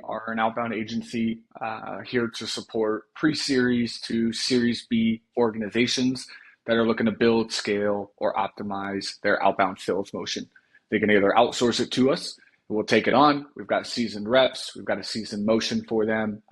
are an outbound agency here to support pre-series to Series B organizations that are looking to build, scale, or optimize their outbound sales motion. They can either outsource it to us, we'll take it on. We've got seasoned reps, we've got a seasoned motion for them.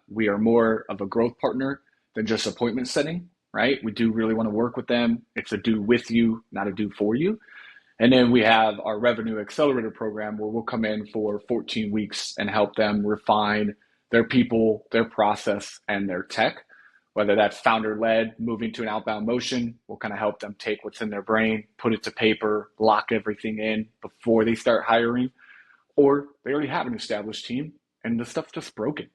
We are more of a growth partner than just appointment setting, right? We do really want to work with them. It's a do with you, not a do for you. And then we have our revenue accelerator program where we'll come in for 14 weeks and help them refine their people, their process, and their tech. Whether that's founder-led, moving to an outbound motion, we'll kind of help them take what's in their brain, put it to paper, lock everything in before they start hiring, or they already have an established team and the stuff's just broken,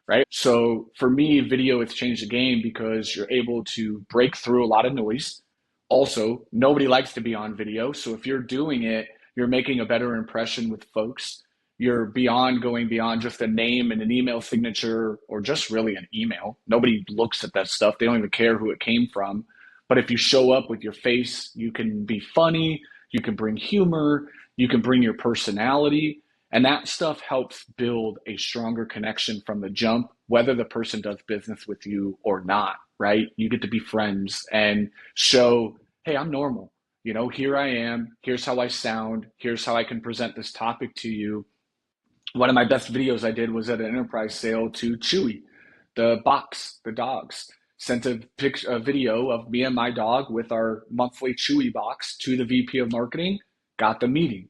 right? So for me, video has changed the game because you're able to break through a lot of noise. Also, nobody likes to be on video. So if you're doing it, you're making a better impression with folks. You're going beyond just a name and an email signature or just really an email. Nobody looks at that stuff. They don't even care who it came from. But if you show up with your face, you can be funny, you can bring humor, you can bring your personality. And that stuff helps build a stronger connection from the jump, whether the person does business with you or not, right? You get to be friends and show, hey, I'm normal. Here I am. Here's how I sound. Here's how I can present this topic to you. One of my best videos I did was at an enterprise sale to Chewy, the dogs. Sent a video of me and my dog with our monthly Chewy box to the VP of marketing, got the meeting,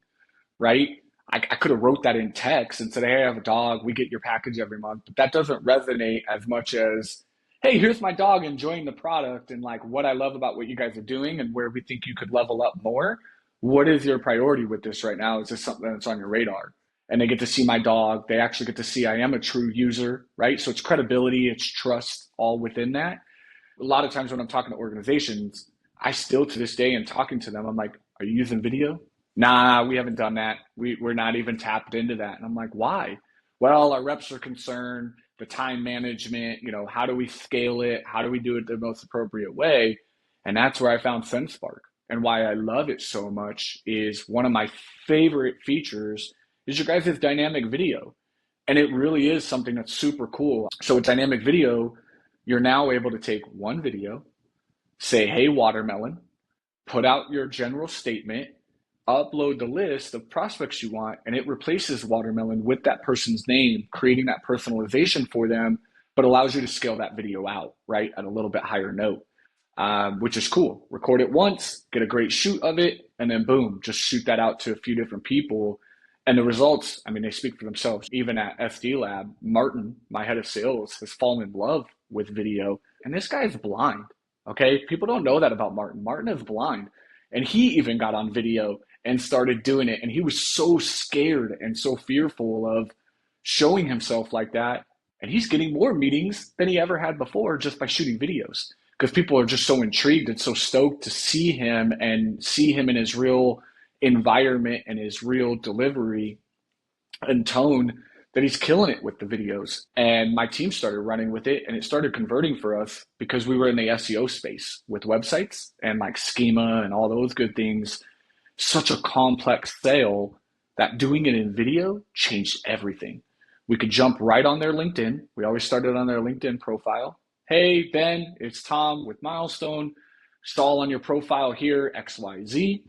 right? I could have wrote that in text and said, hey, I have a dog. We get your package every month. But that doesn't resonate as much as, hey, here's my dog enjoying the product and like what I love about what you guys are doing and where we think you could level up more. What is your priority with this right now? Is this something that's on your radar? And they get to see my dog. They actually get to see I am a true user, right? So it's credibility, it's trust all within that. A lot of times when I'm talking to organizations, I still to this day and talking to them, I'm like, are you using video? Nah, we haven't done that. We're not even tapped into that. And I'm like, why? Well, our reps are concerned, the time management, how do we scale it? How do we do it the most appropriate way? And that's where I found SendSpark. And why I love it so much is one of my favorite features is your guys' dynamic video. And it really is something that's super cool. So with dynamic video, you're now able to take one video, say, hey, watermelon, put out your general statement, upload the list of prospects you want, and it replaces watermelon with that person's name, creating that personalization for them, but allows you to scale that video out, right, at a little bit higher note, which is cool. Record it once, get a great shoot of it, and then boom, just shoot that out to a few different people. And the results, they speak for themselves. Even at SD Lab, Martin, my head of sales, has fallen in love with video. And this guy is blind, okay? People don't know that about Martin. Martin is blind. And he even got on video and started doing it. And he was so scared and so fearful of showing himself like that. And he's getting more meetings than he ever had before just by shooting videos. Because people are just so intrigued and so stoked to see him and see him in his real environment and his real delivery and tone that he's killing it with the videos. And my team started running with it and it started converting for us because we were in the SEO space with websites and like schema and all those good things. Such a complex sale that doing it in video changed everything. We could jump right on their LinkedIn. We always started on their LinkedIn profile. Hey, Ben, it's Tom with Milestone. Saw on your profile here, XYZ.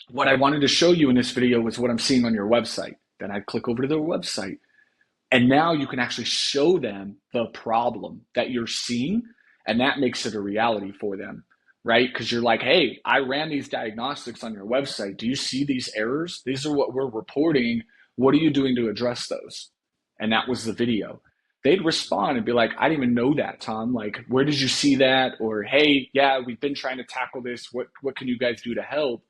What I wanted to show you in this video was what I'm seeing on your website. Then I'd click over to their website. And now you can actually show them the problem that you're seeing, and that makes it a reality for them, right? Because you're like, hey, I ran these diagnostics on your website. Do you see these errors? These are what we're reporting. What are you doing to address those? And that was the video. They'd respond and be like, I didn't even know that, Tom. Like, where did you see that? Or, hey, yeah, we've been trying to tackle this. What can you guys do to help?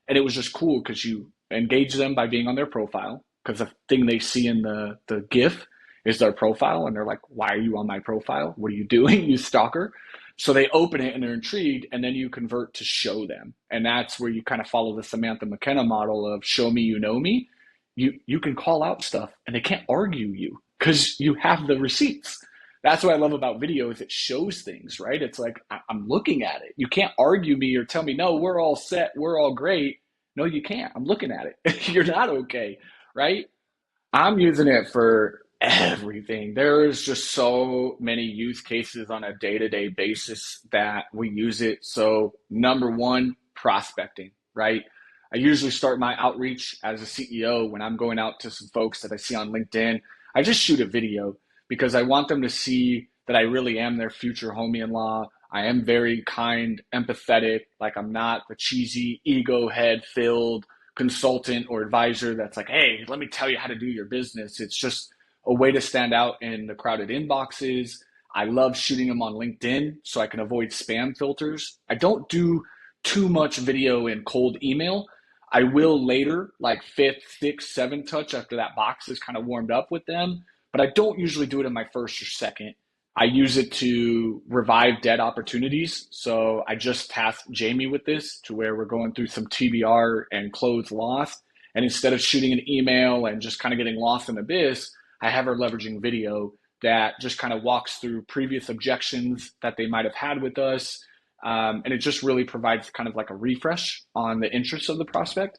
And it was just cool because you engage them by being on their profile, because the thing they see in the GIF is their profile. And they're like, why are you on my profile? What are you doing, you stalker? So they open it and they're intrigued, and then you convert to show them. And that's where you kind of follow the Samantha McKenna model of show me, you know me. You can call out stuff and they can't argue you because you have the receipts. That's what I love about video is it shows things, right? It's like, I'm looking at it. You can't argue me or tell me, no, we're all set, we're all great. No, you can't. I'm looking at it. You're not okay, right? I'm using it for Everything. There is just so many use cases on a day-to-day basis that we use it. So number one, prospecting, right? I usually start my outreach as a CEO when I'm going out to some folks that I see on LinkedIn. I just shoot a video because I want them to see that I really am their future homie-in-law. I am very kind, empathetic, like I'm not the cheesy ego head filled consultant or advisor that's like, hey, let me tell you how to do your business. It's just a way to stand out in the crowded inboxes. I love shooting them on LinkedIn so I can avoid spam filters. I don't do too much video in cold email. I will later, like fifth, sixth, seventh touch after that box is kind of warmed up with them, but I don't usually do it in my first or second. I use it to revive dead opportunities. So I just tasked Jamie with this to where we're going through some TBR and close lost. And instead of shooting an email and just kind of getting lost in the abyss, I have her leveraging video that just kind of walks through previous objections that they might have had with us. And it just really provides kind of like a refresh on the interests of the prospect.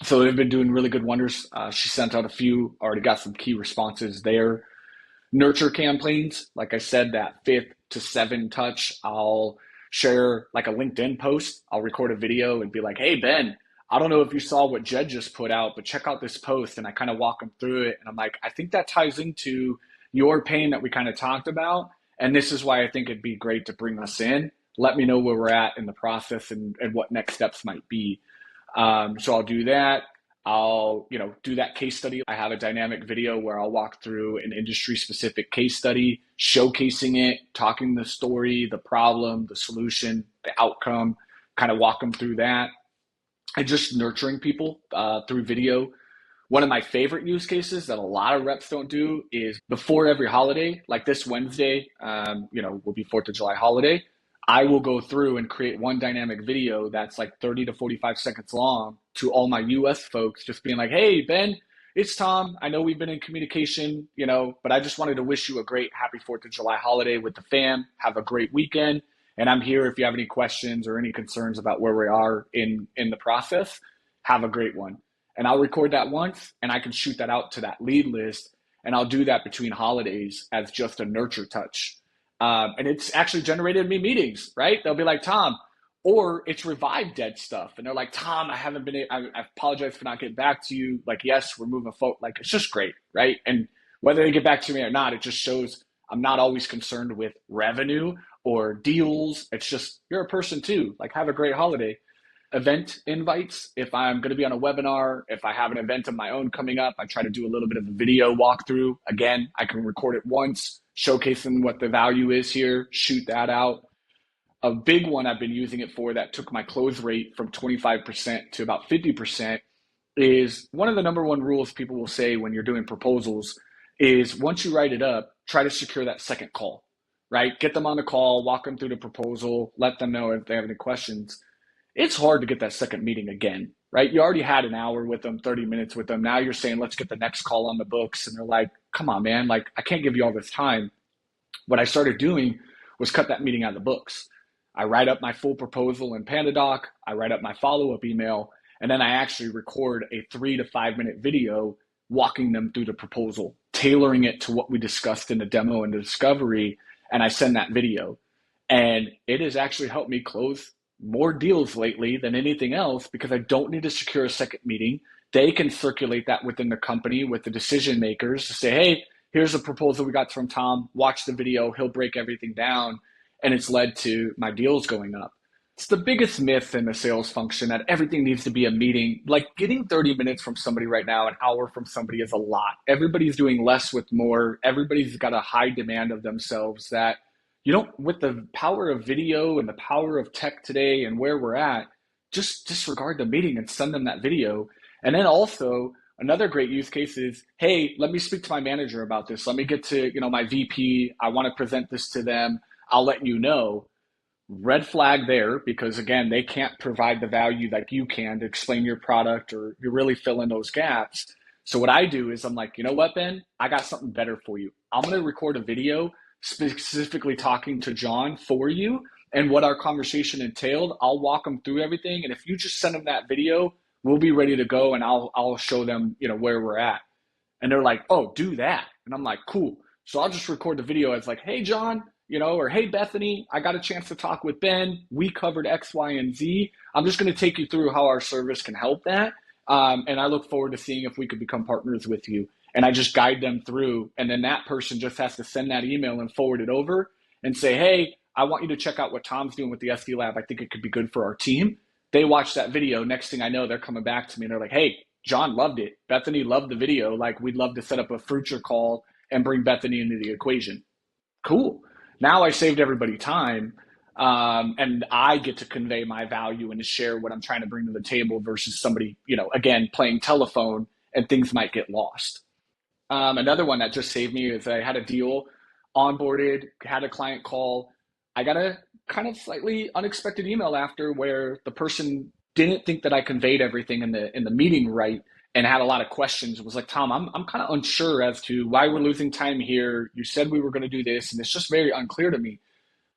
So they've been doing really good wonders. She sent out a few, already got some key responses there. Nurture campaigns, like I said, that fifth to seven touch, I'll share like a LinkedIn post. I'll record a video and be like, hey, Ben, I don't know if you saw what Jed just put out, but check out this post. And I kind of walk them through it. And I'm like, I think that ties into your pain that we kind of talked about. And this is why I think it'd be great to bring us in. Let me know where we're at in the process and what next steps might be. So I'll do that. I'll, do that case study. I have a dynamic video where I'll walk through an industry specific case study, showcasing it, talking the story, the problem, the solution, the outcome, kind of walk them through that. And just nurturing people through video. One of my favorite use cases that a lot of reps don't do is before every holiday, like this Wednesday, will be 4th of July holiday. I will go through and create one dynamic video that's like 30 to 45 seconds long to all my US folks, just being like, hey, Ben, it's Tom. I know we've been in communication, but I just wanted to wish you a great happy 4th of July holiday with the fam. Have a great weekend. And I'm here if you have any questions or any concerns about where we are in the process. Have a great one. And I'll record that once and I can shoot that out to that lead list. And I'll do that between holidays as just a nurture touch. And it's actually generated me meetings, right? They'll be like, Tom, or it's revived dead stuff. And they're like, Tom, I apologize for not getting back to you. Like, yes, we're moving forward. Like, it's just great, right? And whether they get back to me or not, it just shows I'm not always concerned with revenue or deals. It's just, you're a person too. Like, have a great holiday. Event invites. If I'm going to be on a webinar, if I have an event of my own coming up, I try to do a little bit of a video walkthrough. Again, I can record it once, showcasing what the value is here, shoot that out. A big one I've been using it for that took my close rate from 25% to about 50% is one of the number one rules people will say when you're doing proposals is once you write it up, try to secure that second call, right? Get them on the call, walk them through the proposal, let them know if they have any questions. It's hard to get that second meeting again, right? You already had an hour with them, 30 minutes with them. Now you're saying, let's get the next call on the books. And they're like, come on, man, like I can't give you all this time. What I started doing was cut that meeting out of the books. I write up my full proposal in PandaDoc. I write up my follow-up email, and then I actually record a 3 to 5 minute video walking them through the proposal, tailoring it to what we discussed in the demo and the discovery. And I send that video. And it has actually helped me close more deals lately than anything else because I don't need to secure a second meeting. They can circulate that within the company with the decision makers to say, hey, here's a proposal we got from Tom. Watch the video. He'll break everything down. And it's led to my deals going up. It's the biggest myth in the sales function that everything needs to be a meeting. Like getting 30 minutes from somebody right now, an hour from somebody is a lot. Everybody's doing less with more. Everybody's got a high demand of themselves that with the power of video and the power of tech today and where we're at, just disregard the meeting and send them that video. And then also another great use case is, hey, let me speak to my manager about this. Let me get to, my VP. I want to present this to them. I'll let you know. Red flag there because again, they can't provide the value that you can to explain your product or you really fill in those gaps. So what I do is I'm like, you know what, Ben, I got something better for you. I'm going to record a video specifically talking to John for you and what our conversation entailed. I'll walk them through everything. And if you just send them that video, we'll be ready to go and I'll show them, where we're at. And they're like, oh, do that. And I'm like, cool. So I'll just record the video as like, hey, John, or hey, Bethany, I got a chance to talk with Ben. We covered X, Y, and Z. I'm just going to take you through how our service can help that. And I look forward to seeing if we could become partners with you. And I just guide them through. And then that person just has to send that email and forward it over and say, hey, I want you to check out what Tom's doing with the SD Lab. I think it could be good for our team. They watch that video. Next thing I know, they're coming back to me and they're like, hey, John loved it. Bethany loved the video. Like, we'd love to set up a future call and bring Bethany into the equation. Cool. Now I saved everybody time, and I get to convey my value and to share what I'm trying to bring to the table versus somebody, again, playing telephone and things might get lost. Another one that just saved me is I had a deal, onboarded, had a client call. I got a kind of slightly unexpected email after where the person didn't think that I conveyed everything in the meeting right and had a lot of questions. It was like, Tom, I'm kind of unsure as to why we're losing time here. You said we were going to do this, and it's just very unclear to me.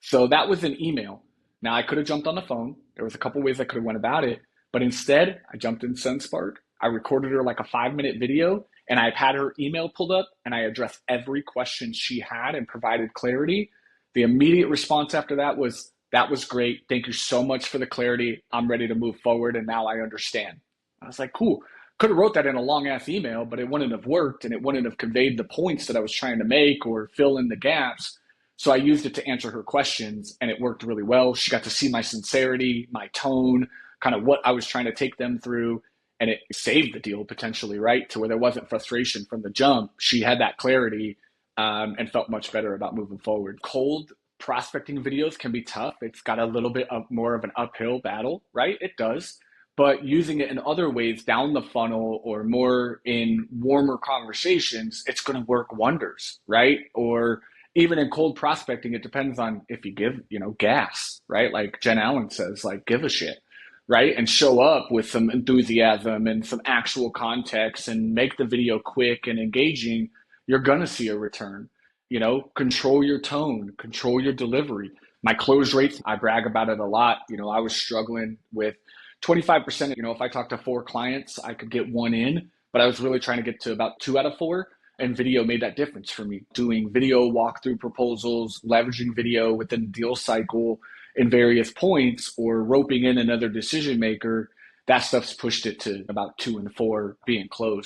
So that was an email. Now I could have jumped on the phone. There was a couple ways I could have went about it, but instead I jumped in SunSpark. I recorded her like a 5-minute video, and I had her email pulled up, and I addressed every question she had and provided clarity. The immediate response after that was great. Thank you so much for the clarity. I'm ready to move forward, and now I understand. I was like, cool. Could have wrote that in a long ass email, but it wouldn't have worked, and it wouldn't have conveyed the points that I was trying to make or fill in the gaps. So I used it to answer her questions, and it worked really well. She got to see my sincerity, my tone, kind of what I was trying to take them through, and it saved the deal potentially, right? To where there wasn't frustration from the jump. She had that clarity, and felt much better about moving forward. Cold prospecting videos can be tough. It's got a little bit of more of an uphill battle, right? It does. But using it in other ways down the funnel or more in warmer conversations, it's going to work wonders, right? Or even in cold prospecting, it depends on if you give, gas, right? Like Jen Allen says, like, give a shit, right? And show up with some enthusiasm and some actual context and make the video quick and engaging. You're going to see a return. Control your tone, control your delivery. My close rates, I brag about it a lot. I was struggling with 25%. If I talked to 4 clients, I could get 1 in, but I was really trying to get to about 2 out of 4. And video made that difference for me. Doing video walkthrough proposals, leveraging video within the deal cycle in various points, or roping in another decision maker, that stuff's pushed it to about 2 and 4 being closed.